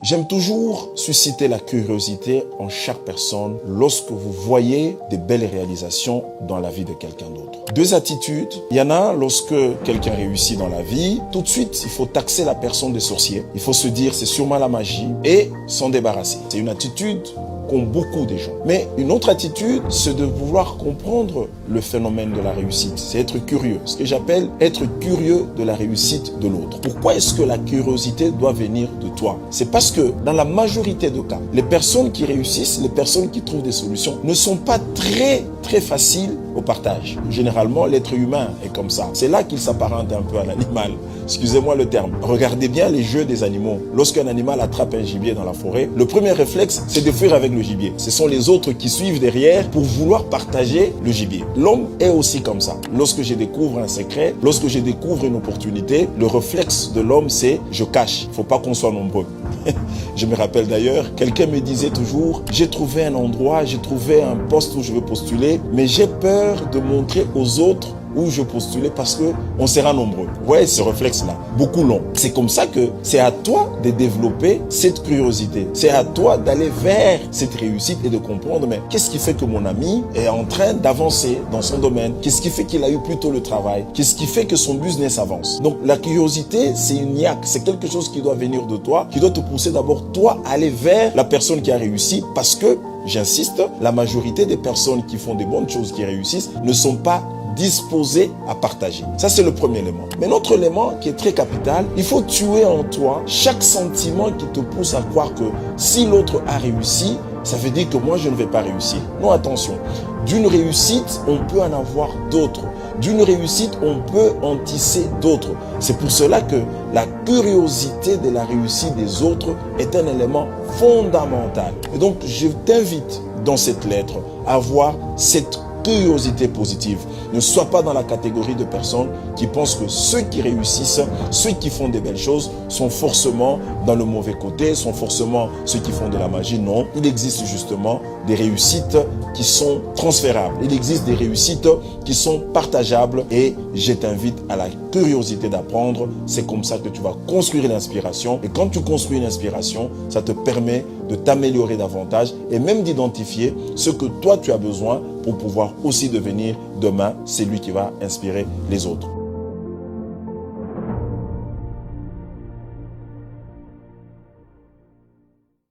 J'aime toujours susciter la curiosité en chaque personne lorsque vous voyez des belles réalisations dans la vie de quelqu'un d'autre. Deux attitudes. Il y en a lorsque quelqu'un réussit dans la vie, tout de suite, il faut taxer la personne de sorcier. Il faut se dire c'est sûrement la magie et s'en débarrasser. C'est une attitude qu'ont beaucoup de gens. Mais une autre attitude, c'est de vouloir comprendre le phénomène de la réussite. C'est être curieux. Ce que j'appelle être curieux de la réussite de l'autre. Pourquoi est-ce que la curiosité doit venir de toi? C'est parce que dans la majorité des cas, les personnes qui réussissent, les personnes qui trouvent des solutions ne sont pas très faciles au partage. Généralement, l'être humain est comme ça. C'est là qu'il s'apparente un peu à l'animal. Excusez-moi le terme. Regardez bien les jeux des animaux. Lorsqu'un animal attrape un gibier dans la forêt, le premier réflexe, c'est de fuir avec le gibier. Ce sont les autres qui suivent derrière pour vouloir partager le gibier. L'homme est aussi comme ça. Lorsque je découvre un secret, lorsque je découvre une opportunité, le réflexe de l'homme, c'est je cache. Il ne faut pas qu'on soit nombreux. Je me rappelle d'ailleurs, quelqu'un me disait toujours, j'ai trouvé un endroit, j'ai trouvé un poste où je veux postuler, mais j'ai peur de montrer aux autres où je postulais parce que on sera nombreux. Ouais, ce réflexe-là, beaucoup l'ont. C'est comme ça que c'est à toi de développer cette curiosité. C'est à toi d'aller vers cette réussite et de comprendre, mais qu'est-ce qui fait que mon ami est en train d'avancer dans son domaine? Qu'est-ce qui fait qu'il a eu plutôt le travail? Qu'est-ce qui fait que son business avance? Donc, la curiosité, c'est une niaque. C'est quelque chose qui doit venir de toi, qui doit te pousser d'abord, toi, à aller vers la personne qui a réussi parce que, j'insiste, la majorité des personnes qui font des bonnes choses, qui réussissent, ne sont pas disposé à partager. Ça, c'est le premier élément. Mais l'autre élément qui est très capital, il faut tuer en toi chaque sentiment qui te pousse à croire que si l'autre a réussi, ça veut dire que moi, je ne vais pas réussir. Non, attention. D'une réussite, on peut en avoir d'autres. D'une réussite, on peut en tisser d'autres. C'est pour cela que la curiosité de la réussite des autres est un élément fondamental. Et donc, je t'invite dans cette lettre à avoir cette curiosité positive. Ne sois pas dans la catégorie de personnes qui pensent que ceux qui réussissent, ceux qui font des belles choses, sont forcément dans le mauvais côté, sont forcément ceux qui font de la magie. Non, il existe justement des réussites qui sont transférables. Il existe des réussites qui sont partageables et je t'invite à la curiosité d'apprendre. C'est comme ça que tu vas construire l'inspiration et quand tu construis une inspiration, ça te permet de t'améliorer davantage et même d'identifier ce que toi tu as besoin pour pouvoir aussi devenir demain celui qui va inspirer les autres.